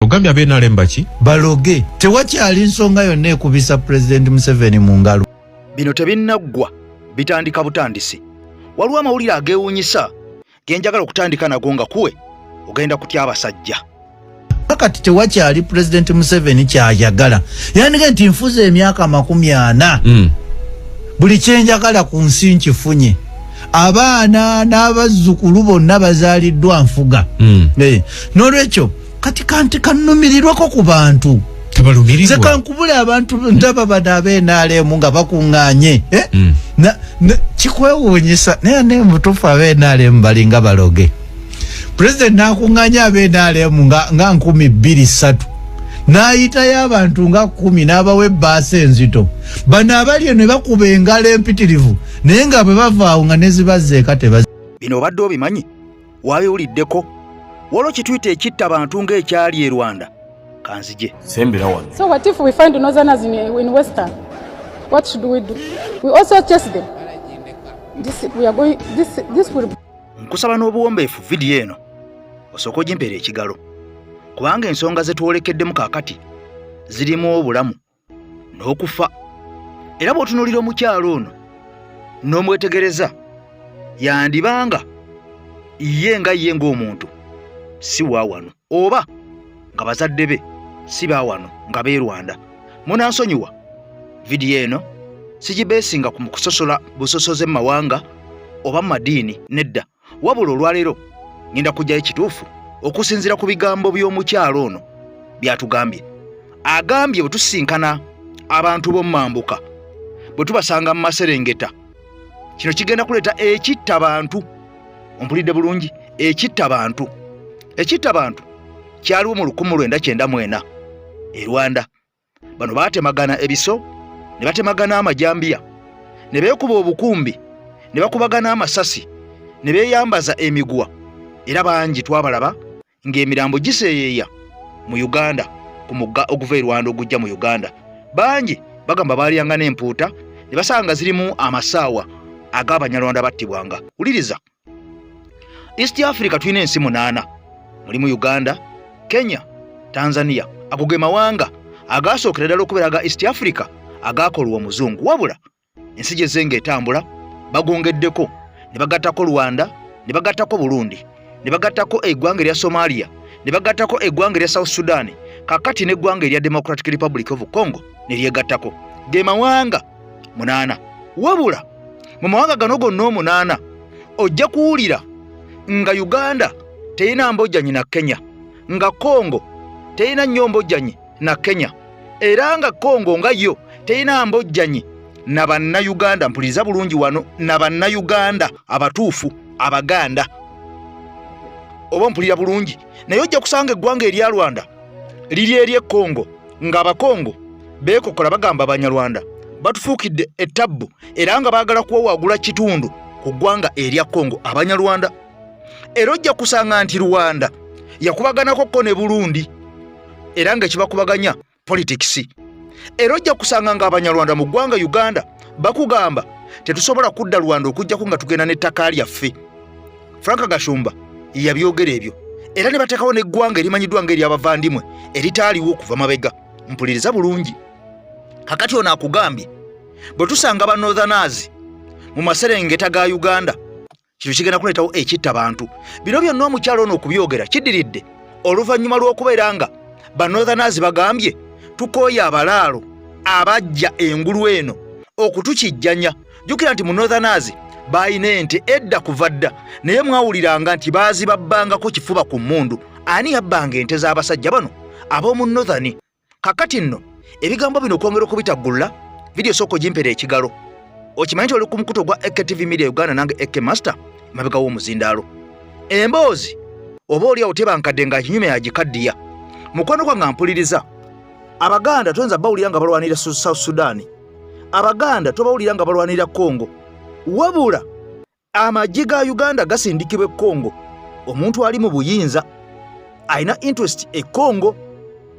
ogambye abeNRM baki baloge tewakyali nsonga yonna ekubisa President Museveni mu ngalo. Bino tebinnaggwa bitandika butandisi. Waliwo amawulire ageewuunyisa genjagala okutandika nago nga kuwe ogenda kutya abasajja. Kati tewakyali President Museveni kyayagala. Yandiga nti nfuze emyaka 40. Buli kyenjagala ku nsi nkifunye. Abaana n'abazzukulu bonna bazaaliddwa nfuga. N'olwekyo kati kanti kannumirirwako ku bantu. Tabalumirirwa. Sekankubule abantu ndaba bano abeNRM nga bakuŋŋaanye. Kikwewuunyisa naye mutuufu abeNRM balinga baloge. President nakuŋŋaanya abeNRM nga 2,300. N'ayitayo abantu nga 10 n'abawa ebbaasa enzito. Bano abali ne bakuba engalo empitirivu naye nga bwe bavaawo nga ne zibazze eka tebazi. Bino obadde obimanyi wabiwuliddeko waliwo kituyita ekitta abantu ng'ekyali e Rwanda kanzije sembera wano. So what if we find Northerners in Western? What should we do? We also chase them. This will... Nkusaba n'obuwombeefu vidiyo eno osooka ogimpeera ekigalo kubanga ensonga ze twolekeddemu kaakati zirimu obulamu n'okufa. Era bw'otunuulira omukyalo ono n'omwetegereza yandibanga ye ng'omuntu si wa wano oba nga bazadde be si ba wano nga b'e Rwanda. Munansonyiwa vidiyo eno sigibeesinga ku kusosola busosoze mu mawanga oba mu madiini nedda, wabula olwaleero ngenda kujjayo ekituufu okusinziira ku bigambo by'omukyalo ono byatugambye. Agambye bwe tusinkana abantu b'omu mambuka bwe tubasanga mu Maserengeta kino kigenda kuleeta ekitta abantu. Ompulidde bulungi? Ekitta abantu kyaliwo mu 1994 e Rwanda. Bano baatemagana ebiso ne batemagana amajambiya ne beekuba obukumbi ne bakubagana amasasi ne beeyambaza emiguwa. Era bangi twabalaba ng'emirambo giseeyeeya mu Uganda ku mugga oguva e Rwanda ogujja mu Uganda. Bangi bagamba baalyanga n'empuuta ne basanga zirimu amasaawa ag'Abanyarwanda battibwanga. Wuliriza, East Africa tulina ensi 8. Mulimu Uganda, Kenya, Tanzania. Ago ge mawanga agaasookera ddala okubeera ga East Africa agaakolwa omuzungu. Wabula ensi gye zenga etambula bagongeddeko ne bagattako Rwanda, ne bagattako Burundi, ne bagattako eggwanga erya Somalia, ne bagattako eggwanga erya South Sudan, kakati n'eggwanga erya Democratic Republic of Congo ne lyegattako. Ge mawanga 8. Wabula mu mawanga gano gonna 8 ojja kuwulira nga Uganda teyina mbojjanyi na Kenya, nga Congo teyina nnyo mbojjanyi na Kenya, era nga Congo nga yo teyina mbojjanyi na bannayuganda. Mpuliriza bulungi wano, na bannayuganda abatuufu Abaganda. Oba mpulira bulungi? Naye ojja kusanga eggwanga erya Rwanda liri ery'e Congo nga Abakongo beekokola bagamba Abanyarwanda batufuukidde ettabbu era nga baagala kuwawagula kitundu ku ggwanga erya Congo Abanyarwanda. Era ojja kusanga nti Rwanda yakubaganako ne Burundi era nga kibakubaganya politics. Era ojja kusanga nga Abanyarwanda mu ggwanga Uganda bakugamba tetusobola kudda Rwanda okujjako nga tugenda n'ettaka lyaffe. Frank Gashumba yabyogera ebyo era ne bateekawo n'eggwanga erimanyiddwa ng'ery'abavandimwe eritaaliwo okuva mabega. Mpuliriza bulungi, kakati ono akugambye bwe tusanga ba Northerners mu Maserengeta ga Uganda kino kigenda kuleetawo ekitta bantu. Bino byonna omukyalo ono okubyogera kiddiridde oluvannyuma lw'okubeera nga ba Northerners bagambye tukooye abalaalo abajja engulu eno okutukijjanya. Jjukira nti mu Northerners baayina ente edda kuva dda, naye mwawuliranga nti baazibabbangako kifuba ku mmundu. Ani yabbanga ente z'abasajja bano ab'omu Northern? Kakati nno ebigambo bino okwongera okubitaggulula vidiyo sooka ogimpeera ekigalo. Okimanyi nti oli ku mukuto gwa EKTV Media Uganda nange Eke Master mabega w'omuzindaalo. Emboozi oba oliawo tebankadde nga kinyume yagikaddiya. Mukwano gwange mpuliriza, Abaganda toyinza bawulira nga balwanira South Sudan, Abaganda tobawulira nga balwanira Congo, wabula amagye ga Uganda gasindikibwa e Congo. Omuntu ali mu buyinza alina interest e Congo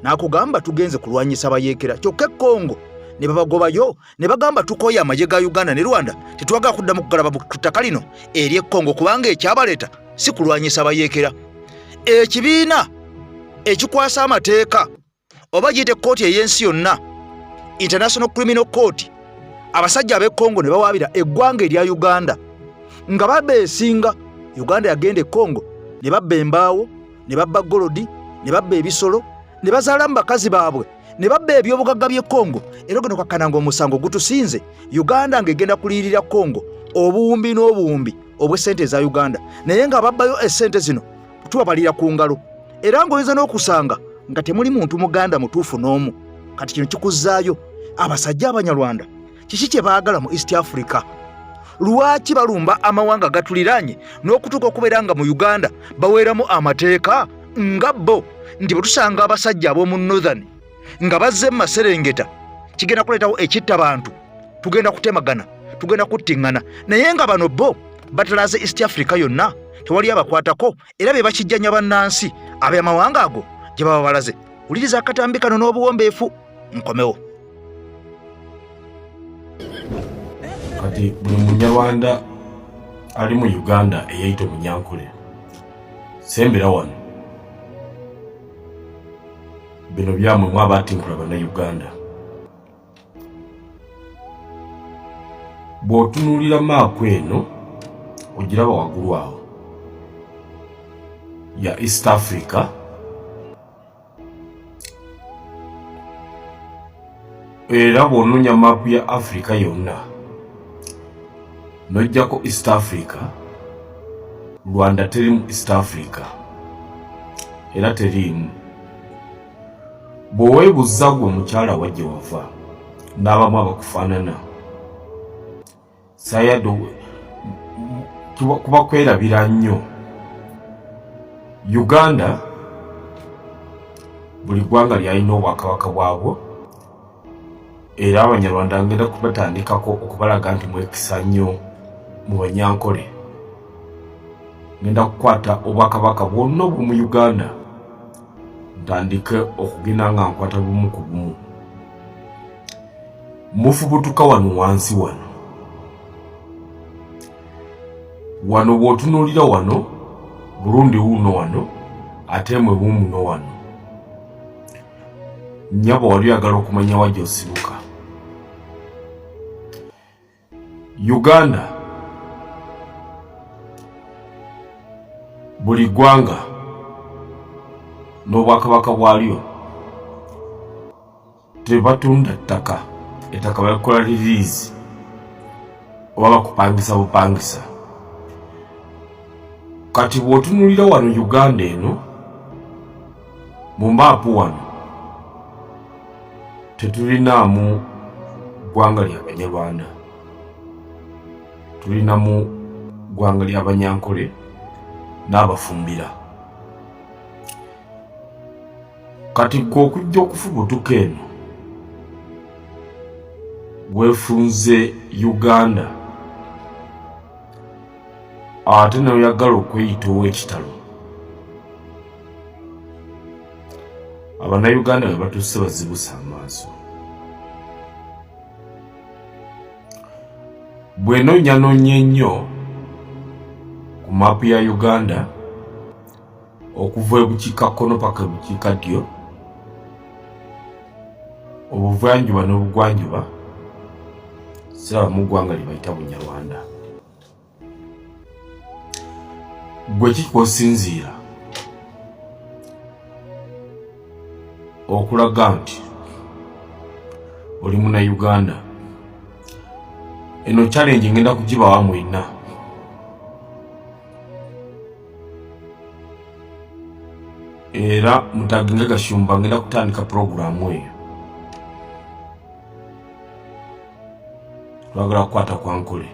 n'akugamba tugenze kulwanyisa bayeekera, kyokka e Congo ne babagobayo ne bagamba tukooye amagye ga Uganda ne Rwanda tetwagala kuddamu kugalaba ku ttaka lino eri e Congo kubanga ekyabaleeta si kulwanyisa bayeekera. Ekibiina ekikwasa amateeka oba giyite kkooti ey'ensi yonna, International Criminal Court, abasajja ab'e Congo ne bawaabira eggwanga erya Uganda nga babeesinga. Uganda yagenda e Congo ne babba embaawo, ne babba golodi, ne babba ebisolo, ne bazaala mu bakazi baabwe, ne babba ebyobugagga by'e Congo. Era gano kakkananga omusango gutusinze Uganda ng'egenda kuliyirira Congo obuwumbi n'obuwumbi obw'essente eza Uganda, naye nga babbayo essente zino tubabalira ku ngalo. Era ng'oyinza n'okusanga nga temuli muntu Muganda mutuufu n'omu. Kati kino kikuzzaayo abasajja Abanyarwanda kiki kye baagala mu East Africa? Lwaki balumba amawanga gatuliranye n'okutuuka okubeera nga mu Uganda baweeramu amateeka nga bo ndi bwe tusanga abasajja ab'omu Northern nga bazze mu Maserengeta kigenda kuleetawo ekitta bantu, tugenda kutemagana, tugenda kuttiŋŋana, naye nga bano bo batalaze East Africa yonna tewali abakwatako, era be bakijjanya bannansi ab'amawanga ago gye baba balaze. Wuliriza akatambi kano n'obuwombeefu nkomewo. Kati buli Munyarwanda ali mu Uganda eyayita Munyankole sembera wano bino byamwe mwabatinkula Bannayuganda. Bw'otunuulira maapu eno ogiraba waggulu awo ya East Africa, era bw'onoonya maapu ya Africa yonna n'ojjako East Africa, Rwanda terimu East Africa, era terimu. Bw'oweebuuza gwe mukyala wajje wava n'abamu abakufaanana sayado kuba kwerabira nnyo. Uganda buli ggwanga lyalina obwakabaka bwabwo, era Abanyarwanda ngenda kubatandikako okubalaga nti mwekisa nnyo mu Banyankole. Ngenda kukwata obwakabaka bwonna obwo mu Uganda ntandike okugenda nga nkwata bumu ku bumu. Mufubutuka wano wansi wano bw'otunuulira wano Burundi wuuno wano ate mwe buumuno wano. Nnyabo wali oyagala okumanya wajja osibuka. Uganda buli ggwanga n'obwakabaka bwalyo tebatunda ttaka, ettaka balikola release oba bakupangisa bupangisa. Kati bw'otunuulira wano Uganda eno mu maapu wano tetulinaamu ggwanga lya Banyarwanda, tulinamu ggwanga lya Banyankole n'Abafumbira. Kati gwe okujja okufubutuka eno weefunze Uganda ate n'oyagala okweyita ow'ekitalo. Abannayuganda be batuuse bazibusa amaaso. Bw'enoonyanoonya ennyo ku maapu ya Uganda okuva ebukiikakkono paka ebukiikaddyo, obuvanjuba n'obugwanjuba, sirabamu ggwanga lye bayita Bunyarwanda. Gwe ki kw'osinziira okulaga nti oli Munnayuganda? Eno challenge ngenda kugibawa mwenna. Era Mutaginga Gashumba ngenda kutandika programu eyo. Twagala kukwata kwa Nkole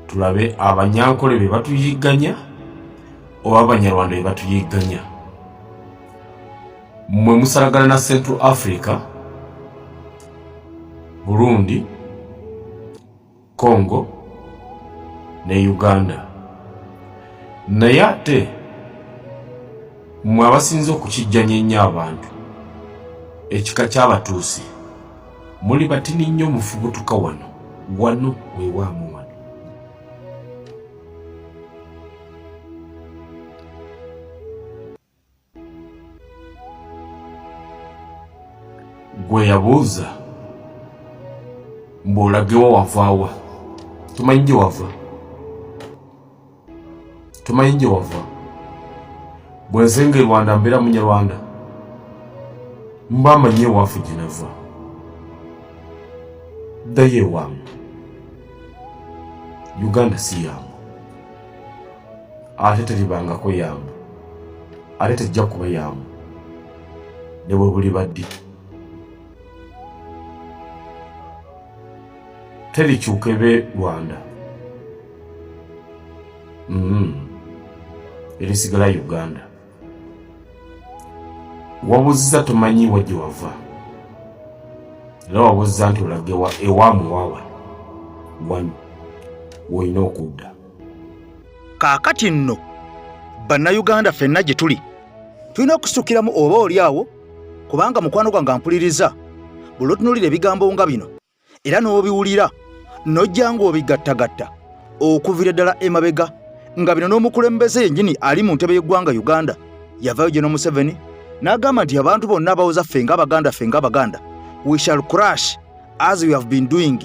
tulabe Abanyankole be batuyigganya oba Abanyarwanda be batuyigganya. Mmwe musalagana na Central Africa, Burundi, Congo ne Uganda. Naye ate mmwe abasinze okukijjanya ennyo abantu ekika ky'Abatuusi muli batini nnyo mufubutuka wano weewaamu wano. gwe yabuuza mb'olagewa wavaawa tumanyi gye wava bwe nsenga e Rwanda mbeera munyarwanda mba amanyi ewaafu gye nava ddayo ewaamu Uganda si yaamu ate teribangako yaamu ate tejja kuba yaamu ne bwe buli baddi terikyuka ebe Rwanda erisigala Uganda. Wabuuziza tumanyi wajje wava era wabuuziza nti olagewa ewaamu waawa wano woyina okudda. Kaakati nno bannayuganda ffenna gye tuli tulina okusukiramu oba oli awo kubanga mukwano gwange mpuliriza buli otunuulira ebigambo nga bino era n'obiwulira n'ojja ng'obigattagatta okuviira ddala emabega nga bino n'omukulembeze yennyini ali mu ntebe y'eggwanga Uganda yavaayo General Museveni n'agamba nti abantu bonna abawoza ffe ng'Abaganda we shall crash as we have been doing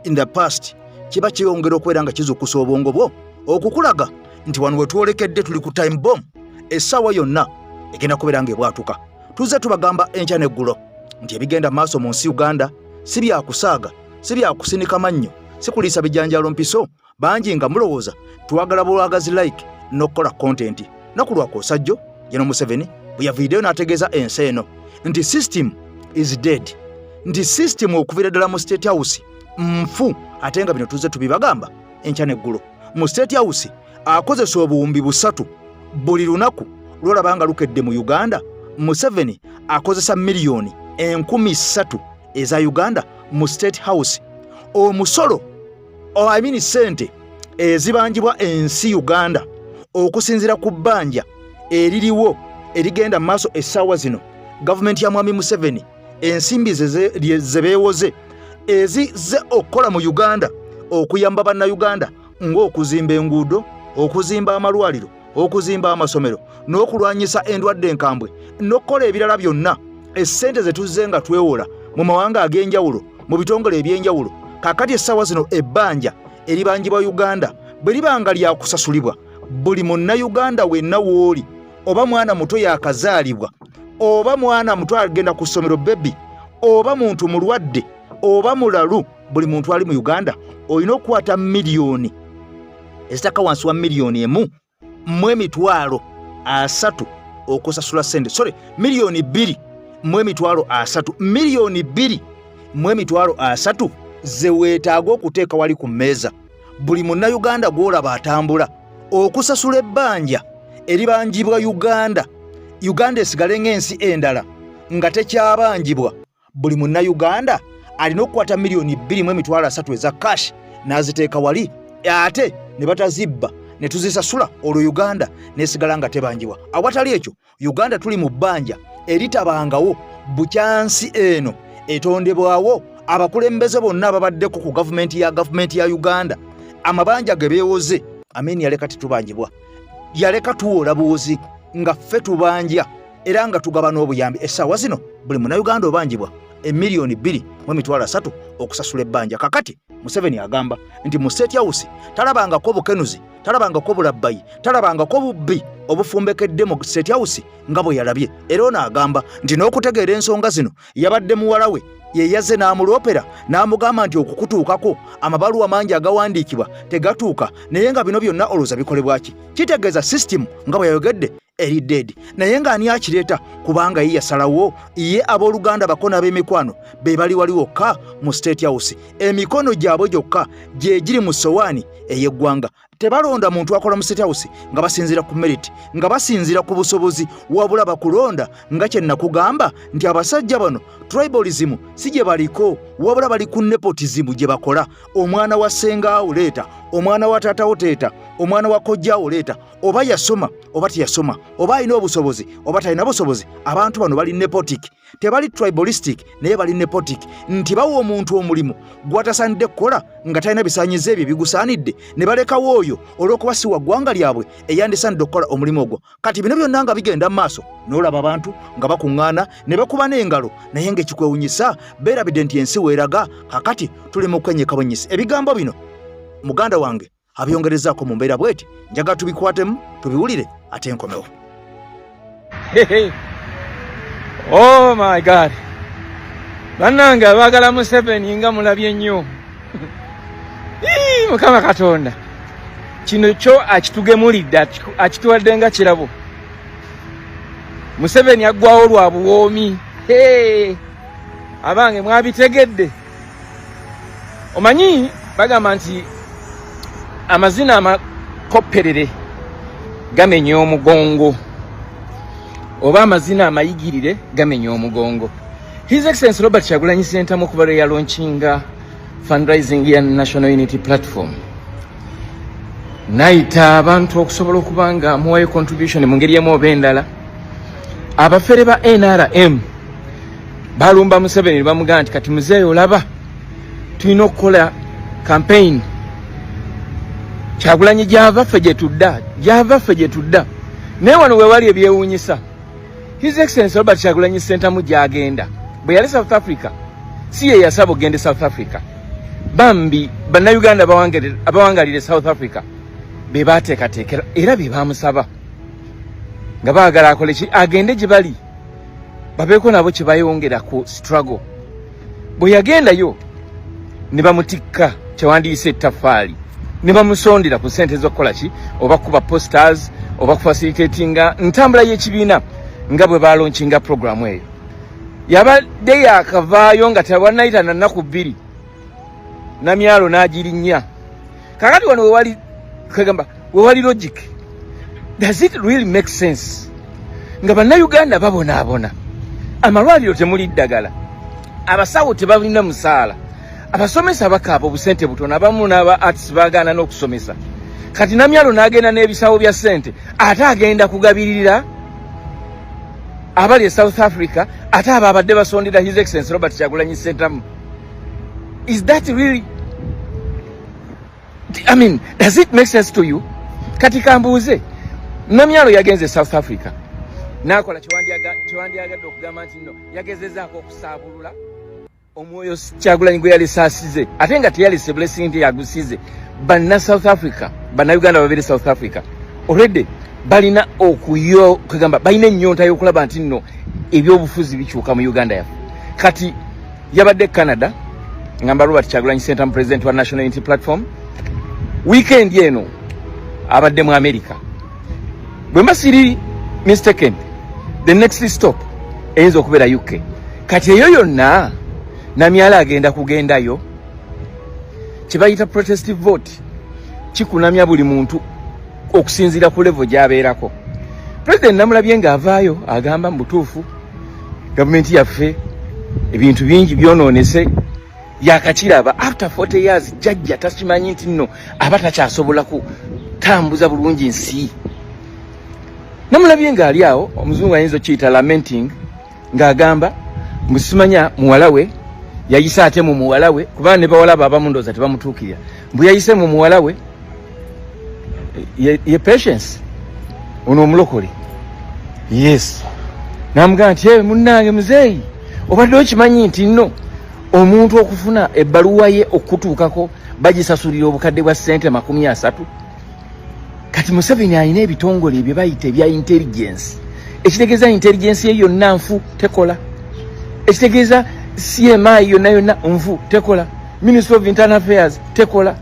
in the past. Kiba kyeyongera okubeera nga kizukusa obwongo bwo okukulaga nti wano we twolekedde tuli ku time bomb essaawa yonna egenda kubeera ng'ebwatuka. Tuzze tubagamba enkya n'eggulo nti ebigenda maaso mu nsi Uganda si byakusaaga si byakusinika mannyo si kuliisa bijanjalo mpiso bangi nga mulowooza twagala bulwagazi like n'okukola content. Naku lwako osajjo General Museveni bwe yaviideyo n'ategeeza ensi eno nti system is dead, nti system okuviira ddala mu State House nfu. Ate nga bino tuzze tubibagamba enkya n'eggulo mu State House akozesa obuwumbi 3 buli lunaku lwolaba nga lukedde mu Uganda. Museveni akozesa miliyoni 13,000 eza Uganda mu State House. Omusolo sente ezibanjibwa ensi Uganda okusinzira ku bbanja eririwo erigenda mu maaso essaawa zino gavumenti ya Mwami Museveni ensimbi ze beewoze ezizze okukola mu Uganda okuyamba bannayuganda ng'okuzimba enguudo, okuzimba amalwaliro, okuzimba amasomero n'okulwanyisa endwadde enkambwe n'okukola ebirala byonna. Essente ze tuzze nga twewola mu mawanga ag'enjawulo mu bitongole eby'enjawulo kakati essaawa zino ebbanja eribanjibwa Uganda bwe libanga lyakusasulibwa buli munnayuganda wenna w'oli, oba mwana muto yakazaalibwa, oba mwana muto agenda ku ssomero bebi, oba muntu mulwadde, oba mulalu, buli muntu ali mu Uganda olina okukwata miliyoni ezitaka wansi wa miliyoni 1.3 okusasula sente. Miliyoni 2.3 miliyoni 2.3 ze weetaaga okuteeka wali ku mmeeza buli munnayuganda gw'olaba atambula okusasula ebbanja eribanjibwa Uganda esigale ng'ensi endala nga tekyabanjibwa. Buli munnayuganda alina okukwata miliyoni 2.3 eza cash n'aziteeka wali ate ne batazibba ne tuzisasula olwo Uganda nesigala nga tebanjibwa. Awatali ekyo Uganda tuli mu bbanja eritabangawo bukyansi eno etondebwawo abakulembeze bonna ababaddeko ku gavumenti ya Uganda amabanja ge beewoze yaleka titubanjibwa, yaleka tuwola buwozi nga ffe tubanja era nga tugaba n'obuyambi. Essaawa zino buli munnayuganda obanjibwa miliyoni 2.3 okusasula ebbanja. Kakati Museveni agamba nti mu State House talabangako bukenuzi, talabangako bulabbayi, talabangako bubbi obufumbekedde mu State House nga bwe yalabye. Era ono agamba nti n'okutegeera ensonga zino yabadde muwala we ye yazze n'amuloopera n'amugamba nti okukutuukako amabaluwa mangi agawandiikibwa tegatuuka naye nga bino byonna olowooza bikolebwa ki? Kitegeeza system nga bwe yayogedde eri dead. Naye ng'ani akireeta kubanga ye yasalawo ye abooluganda bakona b'emikwano be bali wali wokka mu State House. Emikono gyabwe gyokka gye giri mu sowaani ey'eggwanga. Tebalonda muntu akola mu State House nga basinzira ku merit, nga basinzira ku busobozi, wabula bakulonda nga kye nakugamba nti abasajja bano tribalism si gye baliko. wabula bali ku nepotism gye bakola. Omwana wa ssenga leeta, omwana wa taata wo teeta, omwana wa kojja wo leeta, oba yasoma oba teyasoma, oba alina obusobozi oba talina busobozi. Abantu bano bali nepotic, tebali tribalistic naye bali nepotic, nti bawa omuntu omulimu gwatasaanidde kukola nga talina bisaanyizo ebyo bigusaanidde, ne balekawo oyo olw'okuba si wa ggwanga lyabwe eyandisaanidde okukola omulimu ogwo. Kati bino byonna nga bigenda mu maaso, n'olaba abantu nga bakuŋŋaana ne bakuba n'engalo, naye ng'ekikwewunyisa beerabidde nti ensi weeraga. Kakati tuli mu kwenyeka bwennyisi. Ebigambo bino muganda wange abyongerezaako mu mbeera bweti, njagala tubikwatemu tubiwulire ate enkomewo. Oh my God, bannange abaagala Museveni nga mulabye nnyo. Mukama Katonda kino kyo akitugemulidde, akituwadde nga kirabo. Museveni aggwawo lwa buwoomi. Abange mwabitegedde. Omanyi bagamba nti amazina amakopperere gamenya omugongo, oba amazina amayigirire gamenya omugongo. His Excellency Robert Kyagulanyi Ssentamu kuba lwe yalaunchinga fundraising ya National Unity Platform, naita abantu okusobola okuba nga amuwayo contribution mu ngeri emu oba endala. Abafere ba NRM balumba Museveni ne bamugamba nti kati muzeeyo olaba tulina okukola campaign, Kyagulanyi gyava ffe gye tudda. Naye wano we wali ebyewuunyisa, His Excellency Robert Kyagulanyi Ssentamu gy'agenda bwe yali South Africa, si ye yasaba ogende South Africa. Bambi bannayuganda abawangalire South Africa be baateekateekera era be baamusaba nga baagala akole ki, agende gye bali babeeko nabo kye bayongera ku struggle. Bwe yagendayo ne bamutikka kyewandiise ettaffaali, ne bamusondera ku ssente z'okukola ki, oba kuba posters oba kufacilitatinga ntambula y'ekibiina nga bwe balaunchinga programu eyo. Yabadde yakavaayo nga tewannayita na nnaku bbiri, Namyalo n'agirinnya. Kakati wano we wali logic. Does it really make sense nga bannayuganda babonaabona, amalwaliro temuli ddagala, abasawo tebalina musaala, abasomesa bakaaba obusente butono, abamu n'aba arts baagaana n'okusomesa. Kati Namyalo n'agenda n'ebisawo bya ssente, ate agenda kugabiririra abali e South Africa, ate abo abadde basondera His Excellency Robert Kyagulanyi Ssentamu. Is that really, I mean, does it make sense to you? Kati kambuuze, Namyalo yagenze South Africa n'akola kyewandyagadde okugamba nti nno yagezezaako okusaabulula omwoyo Kyagulanyi gwe yali saasize, ate nga teyalise blessing nti yagusize. Banna South Africa, bannayuganda babiri South Africa already balina okugamba balina ennyonta y'okulaba nti nno ebyobufuzi bikyuka mu Uganda yaffe. Kati yabadde Canada, ngamba Robert Kyagulanyi Ssentamu president wa National Unity Platform. Weekend eno abadde mu America. Bwe mba siri mistaken, the next stop eyinza okubeera UK. Kati eyo yonna Namyalo agenda kugendayo, kye bayita protestive vote, kikunamya buli muntu okusinziira ku level gy'abeerako. President namulabye ng'avaayo agamba mu butuufu gavumenti yaffe ebintu bingi byonoonese, yakakiraba after 40 years jajja takimanyi nti nno aba takyasobola kutambuza bulungi nsi. Namulabye ng'ali awo, omuzungu ayinza okiyita lamenting, ng'agamba musimanya muwala we yayise ate mu muwala we, kubanga ne bawalaba abamu ndooza tebamutuukirira, mbu yayise mu muwala we ye Patience ono omulokole. Yes, namugamba nti munnange muzeeyi, obadde okimanyi nti nno omuntu okufuna ebbaluwa ye okutuukako bagisasulira obukadde bwa ssente 30. Kati Museveni alina ebitongole ebyo bayita ebya intelligence, ekitegeeza intelligence ye yonna nfu tekola, ekitegeeza CMI yonna nfu tekola, Ministry of Internal Affairs tekola.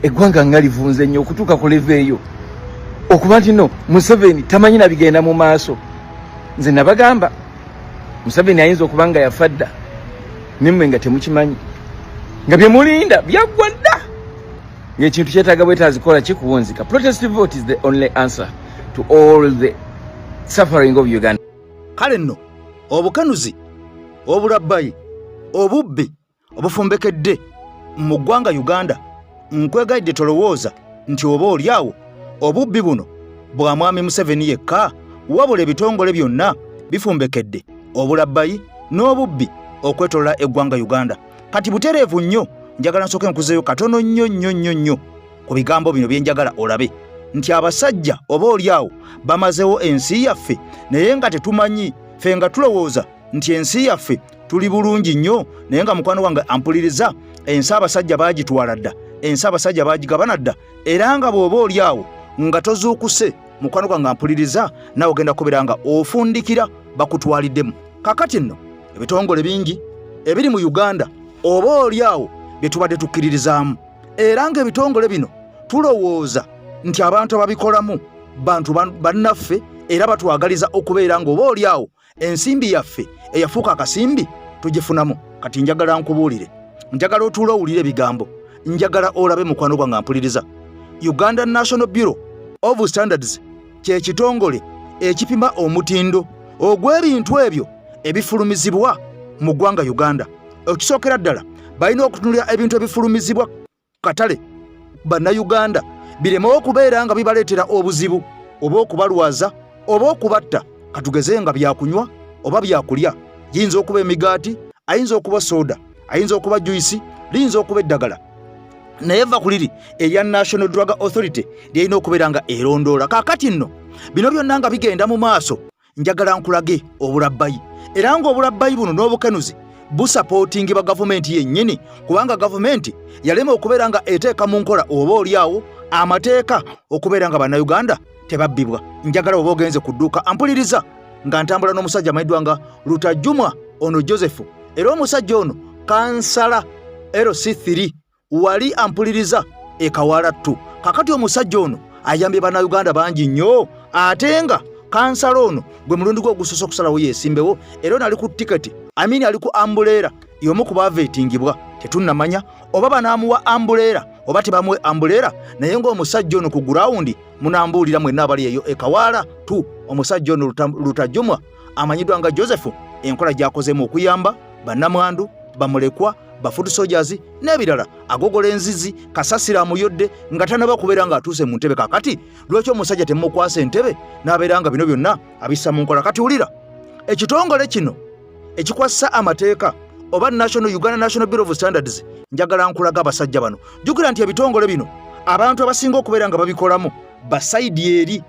Eggwanga nga livunze nnyo okutuuka ku level eyo okuba nti no Museveni tamanyi na bigenda mu maaso. Nze nabagamba Museveni ayinza okuba nga yafa dda nemmwe nga temukimanyi, nga bye mulinda byaggwa dda, ng'ekintu kyetaaga bwetaazikola kikuwunzika. Protestive vote is the only answer to all the suffering of Uganda. Kale nno obukanuzi obulabbayi obubbi obufumbekedde mu ggwanga Uganda nkwegayidde tolowooza nti oba oliawo obubbi buno bwa mwami Museveni yekka wabula ebitongole byonna bifumbekedde obulabbayi n'obubbi okwetolola eggwanga Uganda. Kati butereevu nnyo njagala nsooke nkuzeeyo katono nnyo ku bigambo bino bye njagala olabe nti abasajja oba oliawo bamazeewo ensi yaffe naye nga tetumanyi ffe nga tulowooza nti ensi yaffe tuli bulungi nnyo naye nga mukwano wange ampuliriza ensi abasajja baagitwala dda ensi abasajja baagigabana dda era nga bw'oba oliawo nga tozuukuse mukwano gwange ampuliriza nawe ogenda kubeera nga ofundikira bakutwaliddemu. Kakati nno ebitongole bingi ebiri mu Uganda oba oliawo bye tubadde tukkiririzaamu era ng'ebitongole bino tulowooza nti abantu ababikolamu bantu bannaffe era batwagaliza okubeera ng'oba oliawo ensimbi yaffe eyafuuka akasimbi tugifunamu. Kati njagala nkubuulire, njagala otuula owulire ebigambo, njagala olabe mukwano gwange ampuliriza. Uganda National Bureau of Standards kye kitongole ekipima omutindo ogw'ebintu ebyo ebifulumizibwa mu ggwanga Uganda. Okusookera ddala balina okutunulira ebintu ebifulumizibwa katale bannayuganda biremewo okubeera nga bibaleetera obuzibu oba okubalwaza oba okubatta. Katugeze nga byakunywa oba byakulya, yinza okuba emigaati, ayinza okuba soda, ayinza okuba juisi, liyinza okuba eddagala. Naye va kuliri erya National Drug Authority lyerina okubeera nga erondoola. Kaakati nno bino byonna nga bigenda mu maaso, njagala nkulage obulabbayi era ng'obulabbayi buno n'obukenuzi busapootingibwa gavumenti yennyini, kubanga gavumenti yalema okubeera nga eteeka mu nkola oba oliawo amateeka okubeera nga bannayuganda tebabbibwa. Njagala oba ogenze ku dduuka ampuliriza nga ntambula n'omusajja amayiddwa nga Lutajjumwa ono Joseph era omusajja ono kansala LC3 wali ampuliriza ekawala 2. Kakati omusajja ono ayambye bannayuganda bangi nnyo ate nga kansala ono gwe mulundi gwe ogusoose okusalawo yeesimbewo era ono ali ku tiketi ali ku ambuleera y'omu ku baaveetingibwa. Tetunnamanya oba banaamuwa ambuleera oba tebamuwe ambuleera, naye ng'omusajja ono ku gurawundi munambuulira mwenna abali eyo ekawala 2. Omusajja ono Lutajjumwa amanyiddwa nga Joseph enkola gy'akozemu okuyamba bannamwandu, bamulekwa, bafudu soldiers n'ebirala, agogola enzizi, kasasira amuyodde nga tanaba kubeera nga atuuse mu ntebe. Kakati lwaki omusajja temukwasa entebe n'abeera nga bino byonna abissa mu nkola? Kati wulira, ekitongole kino ekikwasa amateeka oba Uganda National Bureau of Standards, njagala nkulaga abasajja bano. Jjukira nti ebitongole bino abantu abasinga okubeera nga babikolamu basayidi eri,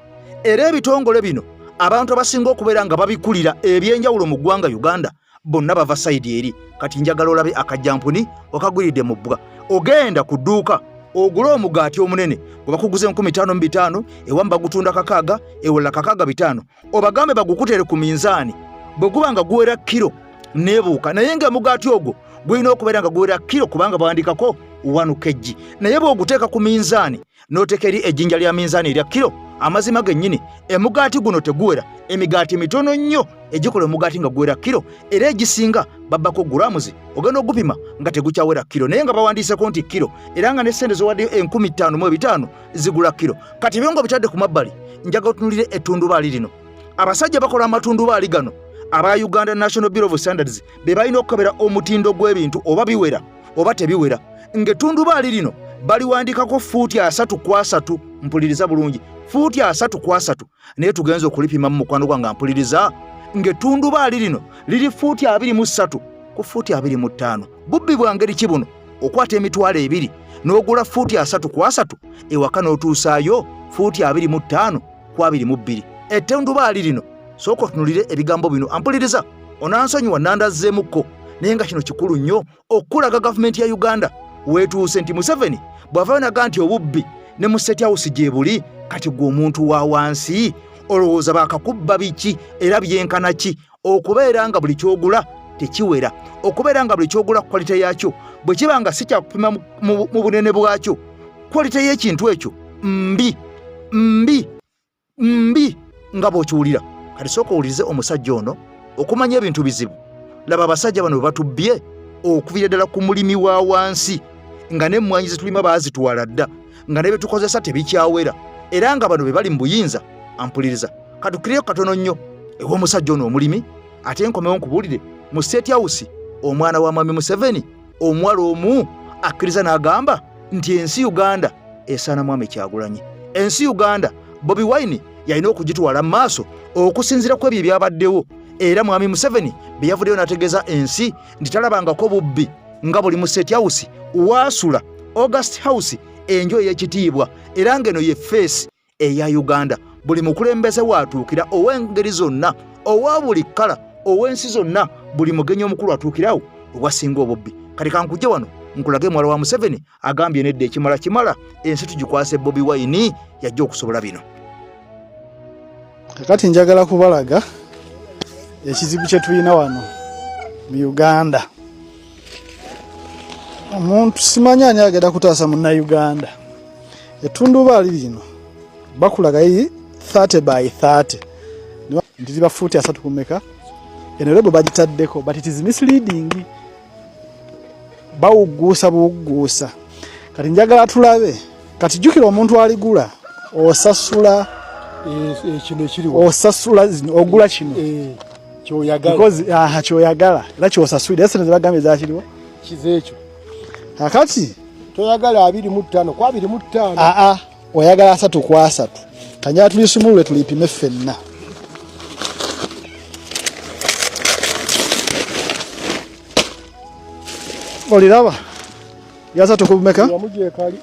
era ebitongole bino abantu abasinga okubeera nga babikulira ebyenjawulo mu ggwanga Uganda bonna bava sayidi eri. Kati njagala olabe akajjampuni okagwiridde mu bbuga, ogenda ku dduuka ogule omugaati omunene gwe bakuguze 15,500 ewamu bagutunda 600 ewalala 600 obagambe bagukutere ku minzaani bwe guba nga guwera kilo nebuuka, naye nga mugaati ogwo gulina okubeera nga guwera kilo kubanga bawandikako 1 kg. Naye bw'oguteeka ku minzaani n'oteeka eri ejjinja lya minzaani erya kilo, amazima gennyini emugaati guno teguwera. Emigaati mitono nnyo egikola omugaati nga guwera kilo era egisinga babbako gulamuzi ogenda ogupima nga tegukyawera kilo, naye nga bawandiiseko nti kilo era nga ne ssente zowaddeyo 15,500 zigula kilo. Kati ebyo nga bitadde ku mabbali, njaga otunulire ettundubaali lino. Abasajja bakola amatundubaali gano aba Uganda National Bureau of Standards be balina okukebera omutindo gw'ebintu oba biwera oba tebiwera. Ng'ettundubaali lino baliwandikako fuuti 3x3. Mpuliriza bulungi, fuuti 3x3, naye tugenza okulipima mu mukwano gwange ampuliriza ng'ettundubaali lino liri fuuti 23 ku fuuti 25. Bubbi bwa ngeri ki buno okwata emitwalo 2 n'ogula fuuti 3x3 ewaka n'otuusaayo fuuti 25 ku 22. Ettundubaali lino sooka otunulire ebigambo bino ampuliriza, onansonyiwa nandazzeemukko, naye nga kino kikulu nnyo okulaga gavumenti ya Uganda weetuuse nti Museveni bw'avaayo naga nti obubbi ne mu State House gye buli. Kati gwe omuntu wa wansi olowooza baakakubba biki era byenkana ki okubeera nga buli kyogula tekiwera, okubeera nga buli kyogula kwalite yaakyo bwe kiba nga si kyakupima mu bunene bwakyo, kwalite y'ekintu ekyo mbi nga bw'okiwulira. Kati sooka owulirize omusajja ono okumanya ebintu bizibu. Laba abasajja bano bwe batubbye okuviira ddala ku mulimi wa wansi, nga n'emmwanyi zetulima baazitwala dda, nga ne bye tukozesa tebikyawera, era nga bano be bali mu buyinza. Ampuliriza, katukireyo katono nnyo ew'omusajja ono omulimi, ate nkomewo nkubuulire mu State House omwana wa Mwami Museveni omwala omu akkiriza n'agamba nti ensi Uganda esaana Mwami Kyagulanyi. Ensi Uganda Bobi Wine yalina okugitwala mu maaso okusinziira ku ebyo ebyabaddewo, era Mwami Museveni bye yavuddeyo n'ategeeza ensi nti talabangako bubbi nga buli mu State House waasula August House enjo ey'ekitiibwa, era ng'eno ye face eya Uganda. Buli mukulembeze waatuukira ow'engeri zonna, owa buli kkala, ow'ensi zonna, buli mugenyi omukulu atuukirawo owasinga obubbi. Kati kankujje wano nkulage mwala wa Museveni agambye nedda ekimala kimala, ensi tugikwase Bobi Wine yajja okusobola bino. Kakati njagala kubalaga ekizibu kye tulina wano mu Uganda. Omuntu simanya ani agenda kutaasa munna Uganda. Ettundubaali lino bakulaga 30 by 30 nti liba fuuti 3 kumeka. Eno lebo bagitaddeko but it is misleading. Bawuguusa buwuguusa. Kati njagala tulabe, kati jjukira omuntu aligula osasula kino ekiriwo, osasula zino ogula kino kyoyagala, because kyoyagala era kyosasula esente zebagambye zakiriwo kizeekyo. kakati toyagala 25 kwa 25, oyagala 3 kwa 3. Kanya tulisumulule tulipime ffenna. Oliraba yaza tukumeka yamuje kali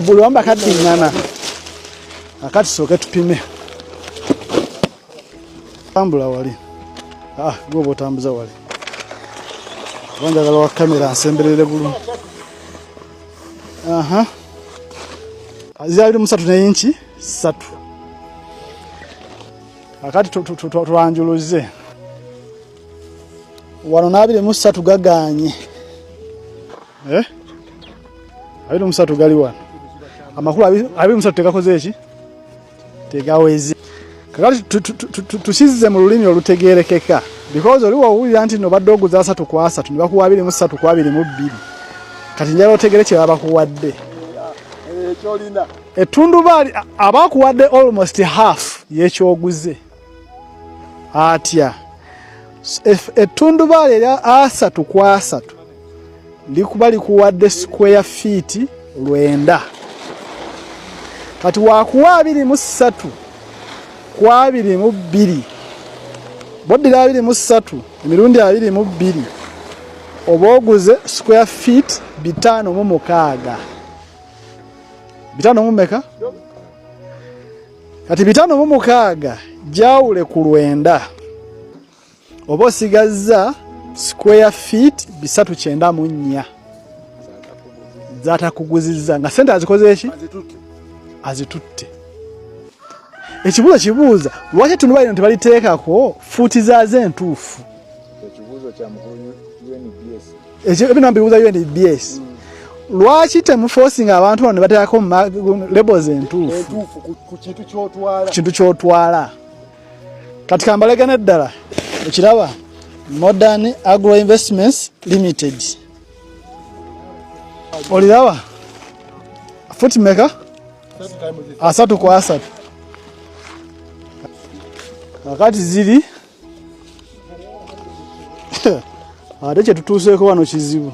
buli wamba kati ngana akati soke tupime tambula wali gobo tambuza wali wanja galo wa kamera nsemberere bulu azali musatu ne inchi 3 akati twanjuluze wano nabire musatu gaganye abiri musatu gali wano amakulu abiri musatu tegakoze eki tegawezi. Kakati tusizize mu lulimi olutegerekeka because oli wawulira nti no badde oguza 3 kwa 3 nibakuwa 23 kwa 22 kati njala otegere kye babakuwadde ekyolina ettundubaali abakuwadde almost half y'ekyoguze atya ettundubaali erya 3 kwa 3 likuba likuwadde square feet 9 kati wakuwa 23 kwa 22 boddira 23 emirundi 22 oba oguze square feet 5 mu meka kati 5 mu mukaaga jawule ku 9 oba osigaza square feet 394 zatakuguziza nga sente azikoze eki azitutte. Ekibuuzo kibuuza lwaki tunubali tebaliteekako fuuti zaaze entuufu. ekibuuzo kya mukulu UNBS ekyo binambibuuza UNBS lwaki temuforcing abantu bano ne bateekako labels entuufu ku kintu kyotwala, kintu kyotwala. Kati kambalegane ddala ekiraba Modern Agro Investments Limited oliraba futi meka 3 kwa 3 kakati ziri ate kye tutuuseeko wano kizibu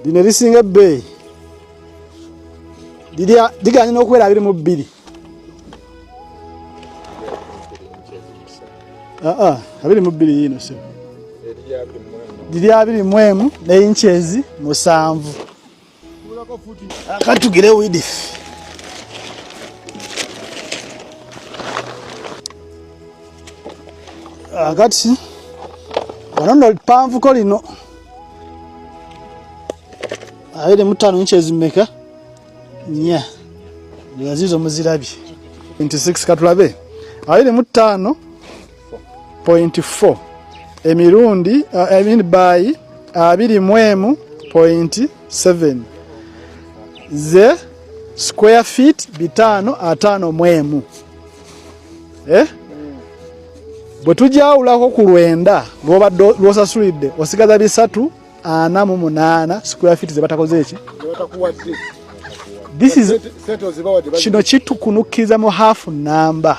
lino lisinga ebbeeyi liganye n'okubeera 22 22 yino se liri 21 ne inches 7 akatugire width akati wanono panvuko lino 25 inches meka nya yazizo muzirabi 26 katulabe 25.4 emirundi by 21.7 ze square feet 5 bwe tujawulako ku 9 lwosasulidde osigaza 348 square feet ze batakoze eki batakuwadde. this is Sente ozibawadde kino kitukunukkiriza mu half number.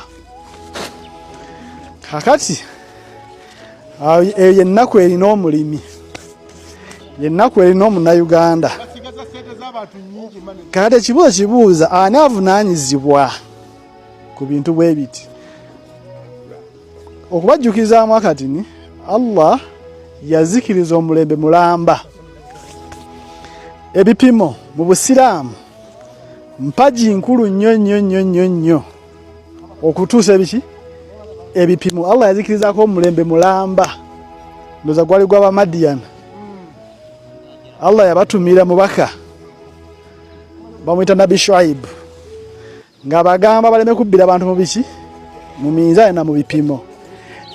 Kakati yennaku erina omulimi yennaku erina omunnayuganda kati ekibuuzo kibuuza ani avunaanyizibwa ku bintu bwe biti okubajjukizaamu akatini Allah yazikiriza omulembe mulamba ebipimo mu busiraamu mpaji nkulu nnyo okutuusa ebiki ebipimo Allah yazikirizaako omulembe mulamba ndoza gwali gwa Bamadiyana Allah yabatumira mubaka bamwita Nabi Shuaib nga bagamba baleme kubbira abantu mu biki mu minzaani na mu bipimo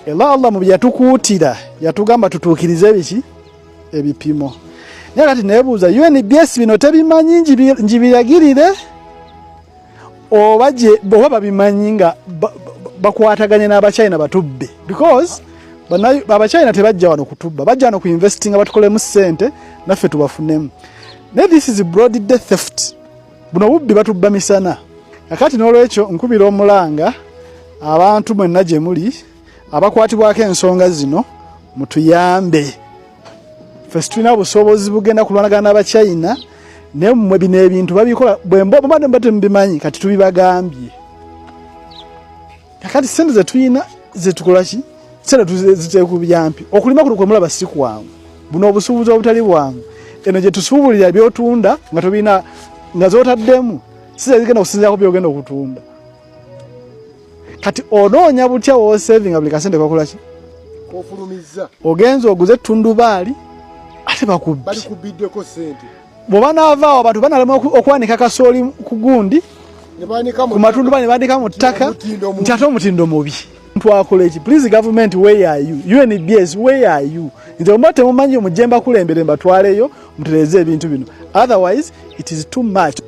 Allah mu byatukuutira yatugamba tutuukirize biki ebipimo naye kati nebuuza UNBS bino tebimanyi njibiragirire oba babimanyi nga bakwataganye n'Abachina batubbe because Abachina tebajja wano kutubba bajja wano kuinvestinga batukolemu ssente naffe tubafunemu ne this is broad death theft buno bubbi batubba misana kakati n'olwekyo nkubira omulanga abantu mwenna gye muli abakwatibwako ensonga zino mutuyambe ffe tulina busobozi bugenda kulwanagana n'Abachina naye mmwe bino ebintu babikola bwembadde mbate mubimanyi kati tubibagambye kakati sente zetulina zetukola ki sente ziteekubiyampi okulima kuno kwemulaba si kwangu buno obusuubuzi obutali bwangu eno gye tusuubulira byotunda nga tubina nga zotaddemu si zigenda okusinziirako byogenda okutunda kati onoonya butya woosevinga buli kasente kakola ki kofulumiza ogenza oguze ettundubaali ate balikubiddeko sente bw'oba naavaawo abantu banalema okwanika kasooli ku gundi ku matundubaali ne bandika mu ttaka nti ate omutindo mubi twakola eki please government where are you UNBS where are you nti omuba temumanyi omujemba kulembere mbatwaleyo mutereze ebintu bino otherwise it is too much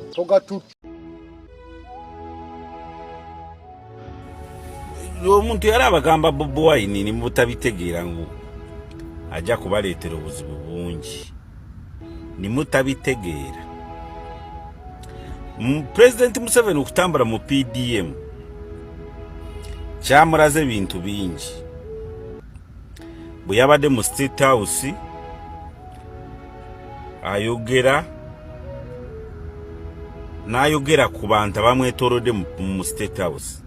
omuntu yali abagamba Bobi Wine ni mutabitegeera ngu ajja kubaleetera obuzibu bungi ni mutabitegeera President Museveni okutambula mu PDM kyamulaze ebintu bingi bwe yabadde mu State House n'ayogera ku bantu abamwetoolodde mu State House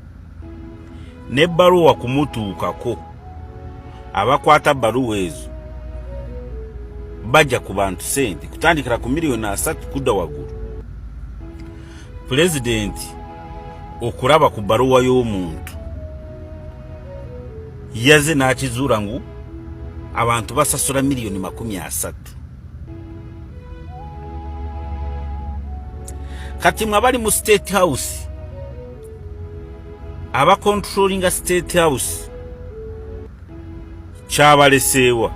n'ebbaluwa kumutuukako abakwata bbaluwa ezo bajja ku bantu sente kutandikira ku miliyoni 3 kudda waggulu Pulezidenti okulaba ku bbaluwa y'omuntu yaze n'akizuula ngu abantu basasula miliyoni 30. Kati mwabali mu State House aba controlling State House kyabaleseewa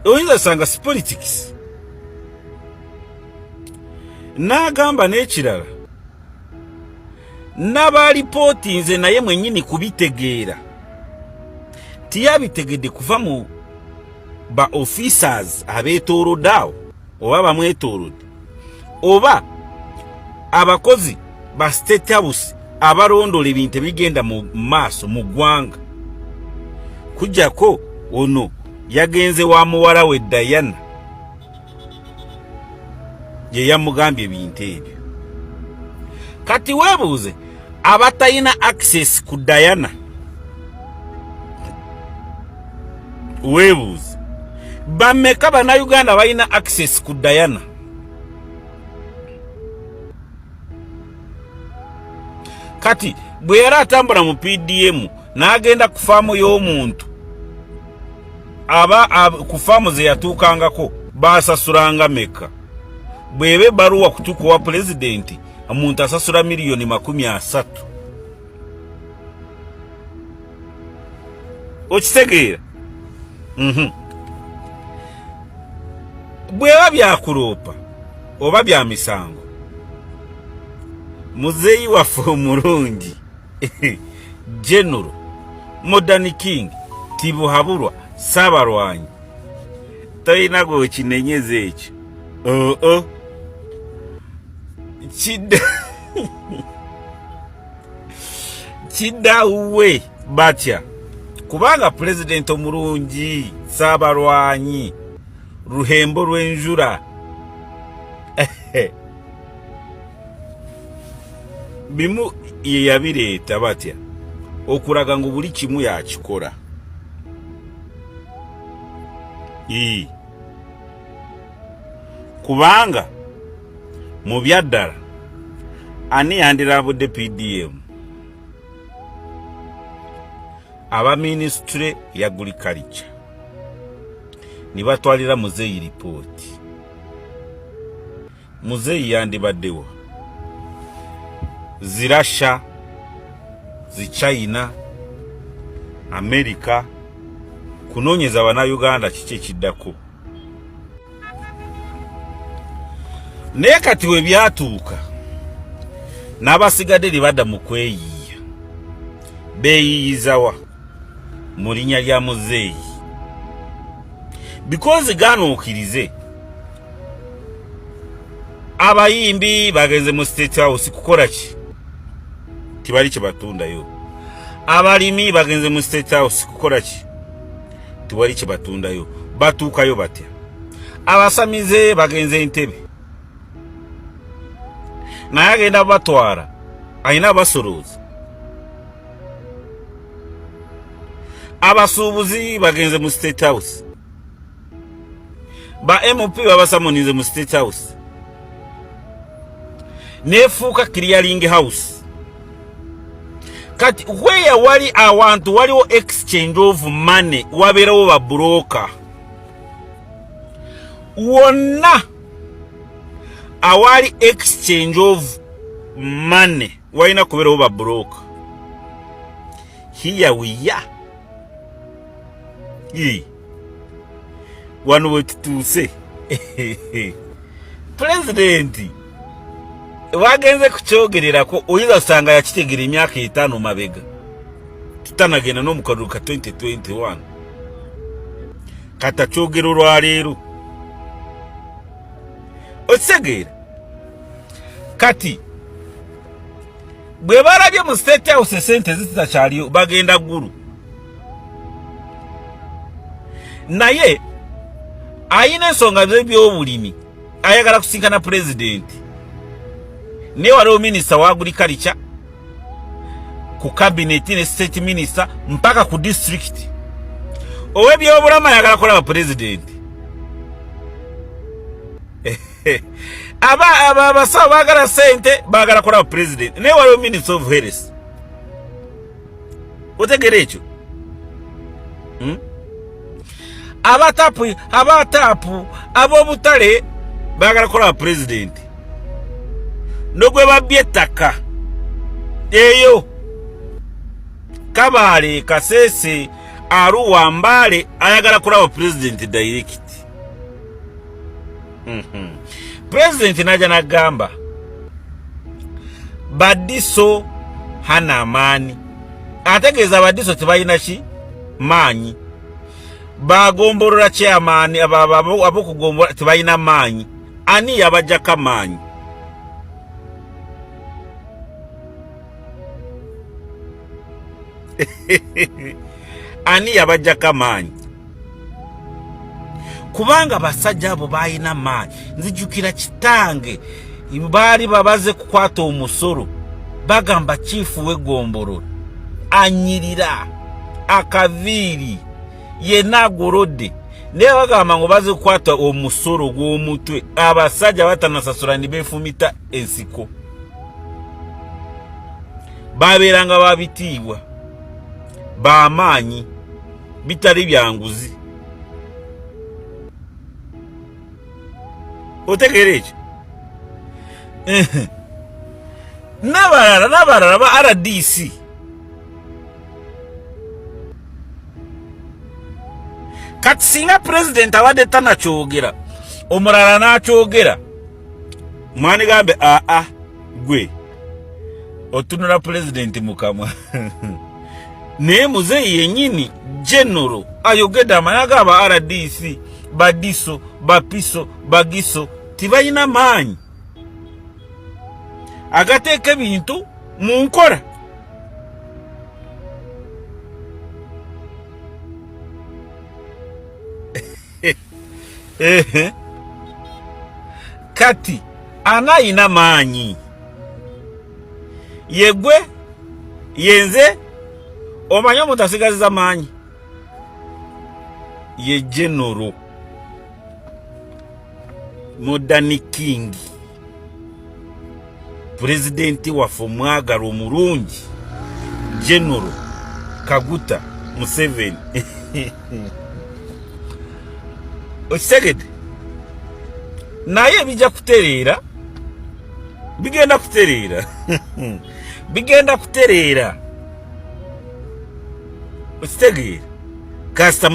oyinza sanga politics n'agamba n'ekirala n'abalipotinze naye mwennyini kubitegeera tiyabitegedde kuva mu ba officers abeetoolodde awo oba bamwetoolodde oba abakozi ba State House abalondola ebintu ebigenda mu maaso mu ggwanga kujjako ono yagenze wa muwala we Diana ye yamugambye ebintu ebyo kati weebuuze abatayina access ku Diana weebuuze bameka bannayuganda balina access ku Diana kati bwe yali atambula mu PDM n'agenda ku faamu y'omuntu aba ku faamu ze yatuukangako baasasulanga meka bwebe baruwa kutuku wa Pulezidenti omuntu asasula miliyoni 30 okitegeera bweba byakuloopa oba bya misango muzeeyi waffe omulungi General Modern King Tibuhaburwa Saabalwanyi talina gwekinenyeza ekyo kidda uwe batya kubanga president omulungi Saabalwanyi Ruhembo Rwenjura bimu ye yabireeta batya okulaga ngu buli kimu yakikola kubanga mu byaddala ani yandirabudde PDM aba ministry ya agriculture ni batwalira muzeyi report muzeyi yandibaddewo zirasha zi China America kunonyeza abana Uganda kiki kiddako nekati we byatuuka n'abasigadde libadda mu kweyiya beeyiyizawa mu linnya lya muzeeyi because ganuukirize abayimbi bagenze mu State House kukola ki tibali kibatundayo abalimi bagenze mu State House kukola ki tibali kibatundayo batuukayo batya abasamize bagenze Entebbe naye agenda batwara ayina abasolooza abasuubuzi bagenze mu State House ba MP babasamonize mu State House nefuuka clearing house kati where wali awantu waliwo exchange of money wabeerawo ba broker wonna awali exchange of money walina kubeerawo ba broker here we are wano wetutuuse president wagenze kukyogererako oyinza kusanga yakitegera emyaka 5 mabega tutanagenda n'omukalulu ka 2021 kata kyogero olwaleero okisegeera kati bwe balabye mu State House sente zitakyaliyo bagenda ggulu naye ayina ensonga z'ebyobulimi ayagala kusinkana president ne waliwo minister wa agriculture ku cabinet ne state minister mpaka ku district ow'ebyobulamu ayagala kulaba president abasawo baagala sente baagala kulaba president ne waliwo minister of health otegera ekyo abatapu ab'obutale baagala kulaba president nogwe babbye ettaka eyo Kabale Kasese Arua Mbale ayagala kulaba president direct president naja nagamba Badiso hana amaani ategeeza Badiso tebalina ki maanyi bagombolola chairman abokugombola tebalina maanyi ani yabajjako maanyi ani yabajjako maanyi kubanga basajja abo balina maanyi nzijukira kitange baali babaze kukwata omusolo bagamba chifu w'egombolola anyirira akaviiri yena agolodde naye bagamba ngo baze kukwata omusolo gw'omutwe abasajja batanasasula ne beefumita ensiko babeeranga babitiibwa bamaanyi bitali byanguzi otegeera ekyo n'abalala ba RDC kati singa president abadde tanakyogera omulala n'akyogera mwani gambe gwe otunula president mukamwa naye muzeeyi yennyini general ayogedde amanya g'aba RDC Badiso Bapiso Bagiso tibalina maanyi agateeka ebintu mu nkola kati anayina maanyi yegwe yenze omanye omuntu asigaziza maanyi ye General Modern King Presidenti waffe omwagala omulungi General Kaguta Museveni. Okitegedde naye bijja kutereera bigenda kutereera okitegeera kasita